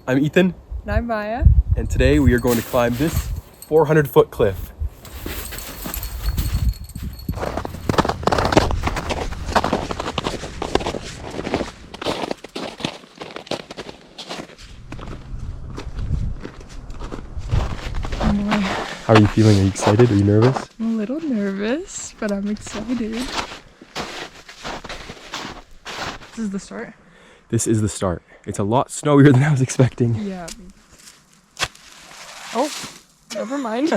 I'm Ethan. And I'm Maya. And today we are going to climb this 400-foot cliff. Oh boy. How are you feeling? Are you excited? Are you nervous? I'm a little nervous, but I'm excited. This is the start? This is the start. It's a lot snowier than I was expecting. Yeah. Oh, never mind.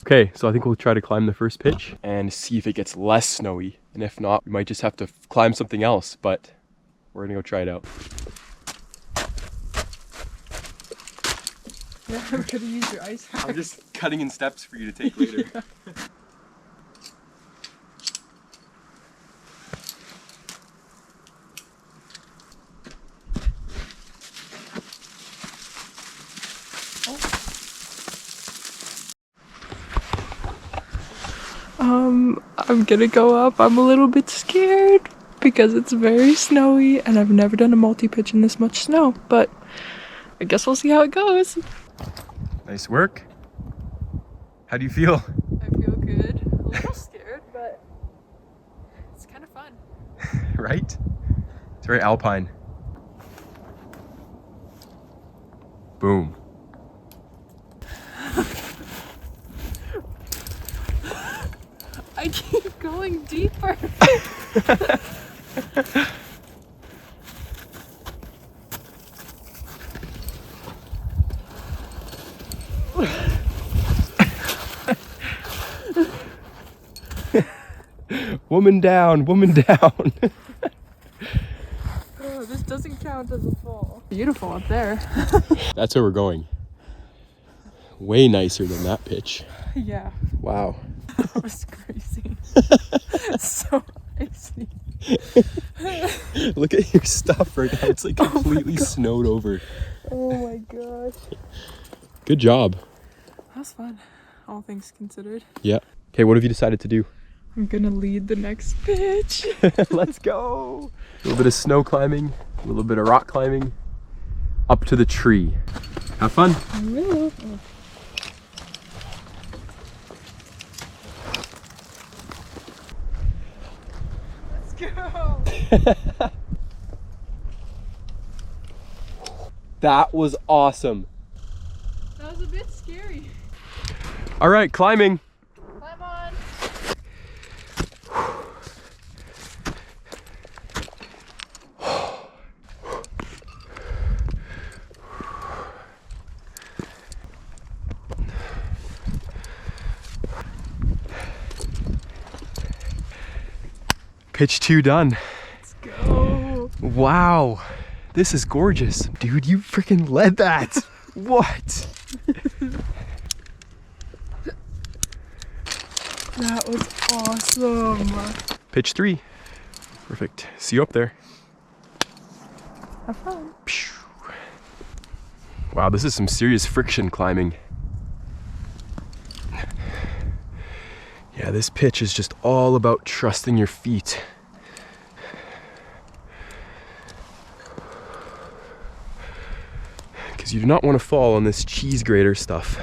Okay, so I think we'll try to climb the first pitch and see if it gets less snowy. And if not, we might just have to climb something else, but we're gonna go try it out. Yeah, I'm gonna use your ice pack. I'm just cutting in steps for you to take later. Yeah. I'm gonna go up. I'm a little bit scared because it's very snowy and I've never done a multi-pitch in this much snow, but I guess we'll see how it goes. Nice work. How do you feel? I feel good. A little scared, but it's kind of fun. Right? It's very alpine. Boom. I keep going deeper. Woman down, woman down. Oh, this doesn't count as a fall. Beautiful up there. That's where we're going. Way nicer than that pitch. Yeah, Wow. that was crazy. So icy. Look at your stuff right now. It's like completely snowed over. Oh my gosh. Good job. That was fun, all things considered. Yeah. Okay, what have you decided to do? I'm gonna lead the next pitch. Let's go. A little bit of snow climbing, a little bit of rock climbing, up to the tree. Have fun. I will. Let's go. That was awesome. That was a bit scary. All right, climbing. Climb on. Pitch 2 done. Let's go. Wow, this is gorgeous. Dude, you freaking led that. What? That was awesome. Pitch 3. Perfect. See you up there. Have fun. Wow, this is some serious friction climbing. Yeah, this pitch is just all about trusting your feet. Because you do not want to fall on this cheese grater stuff.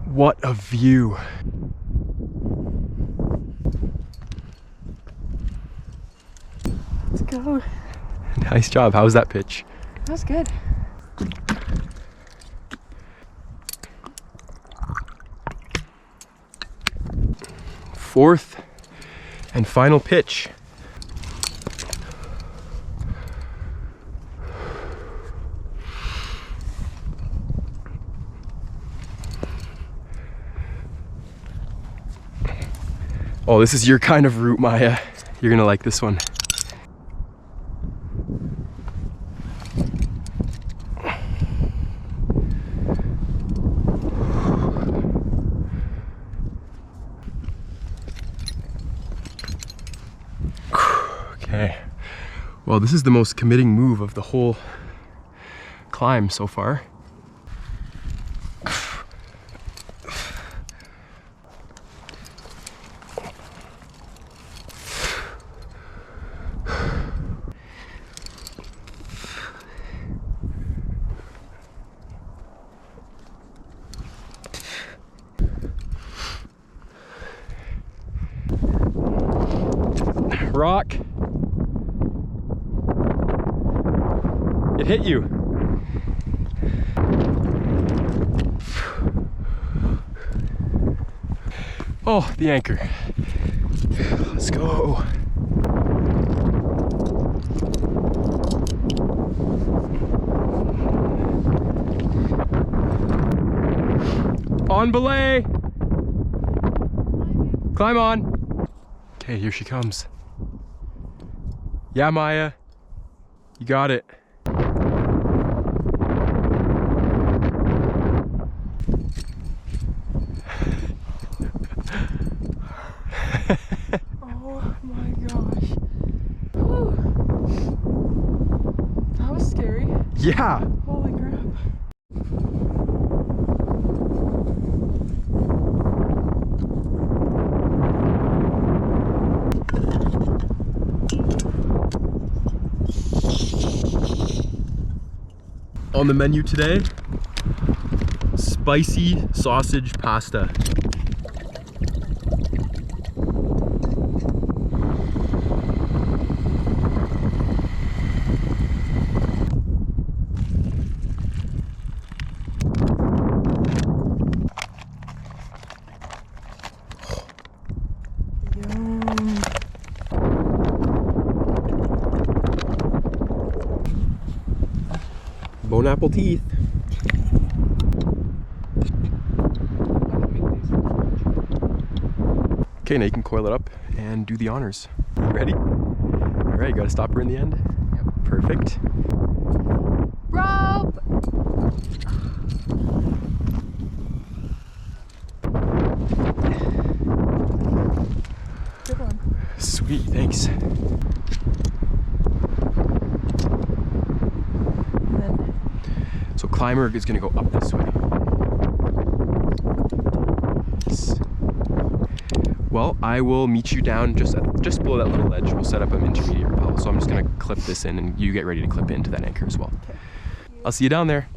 What a view. Let's go. Nice job. How was that pitch? That was good. Fourth and final pitch. Oh, this is your kind of route, Maya. You're gonna like this one. Okay. Well, this is the most committing move of the whole climb so far. Rock. It hit you. Oh, the anchor. Let's go. On belay. Climb on. Okay, here she comes. Yeah, Maya. You got it. Oh my gosh. Whew. That was scary. Yeah. Holy crap. On the menu today, spicy sausage pasta. Yum. Bone apple teeth. Okay, now you can coil it up and do the honors. You ready? All right, you gotta stop her in the end. Yep. Perfect. Rope! Good one. Sweet, thanks. And then So climber is gonna go up this way. Yes. Well, I will meet you down just below that little ledge. We'll set up an intermediate rappel. So I'm just gonna clip this in and you get ready to clip into that anchor as well. Okay. I'll see you down there.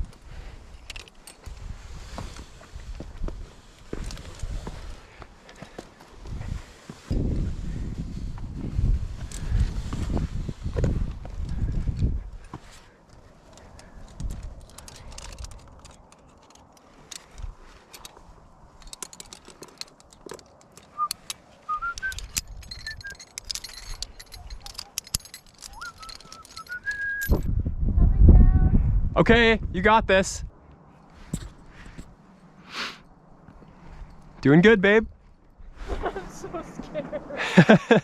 Okay, you got this. Doing good, babe. I'm so scared.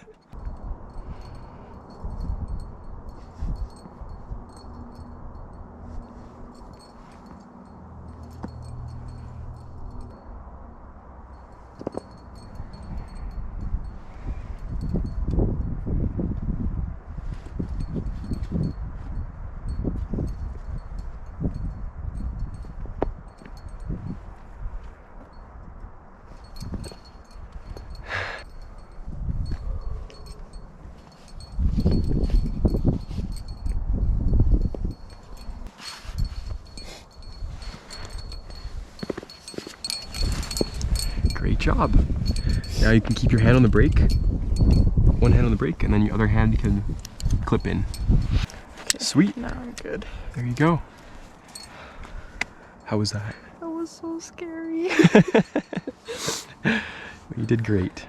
Great job. Now you can keep your hand on the brake. One hand on the brake, and then your other hand you can clip in. Okay, Sweet. now I'm good. There you go. How was that? That was so scary. You did great.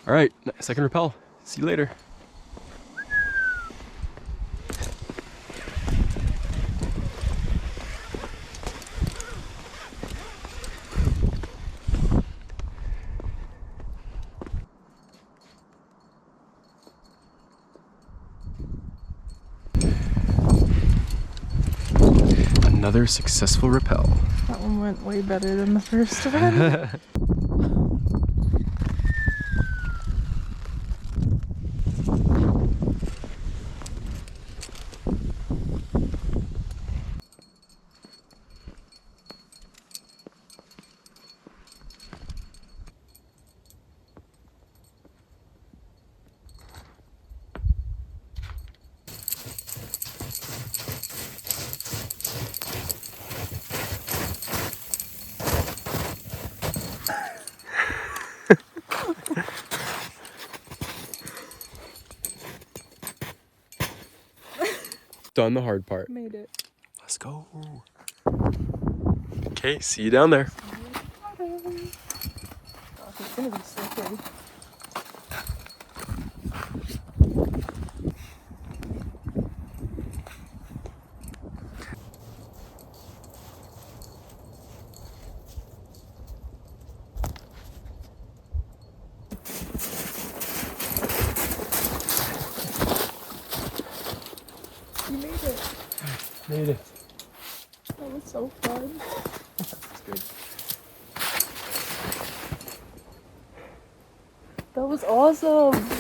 All right, second rappel. See you later. Another successful rappel. That one went way better than the first one. Done the hard part. Made it. Let's go. Okay, see you down there. Gosh, it's gonna be slippery. You made it. Made it. That was so fun. That's good. That was awesome.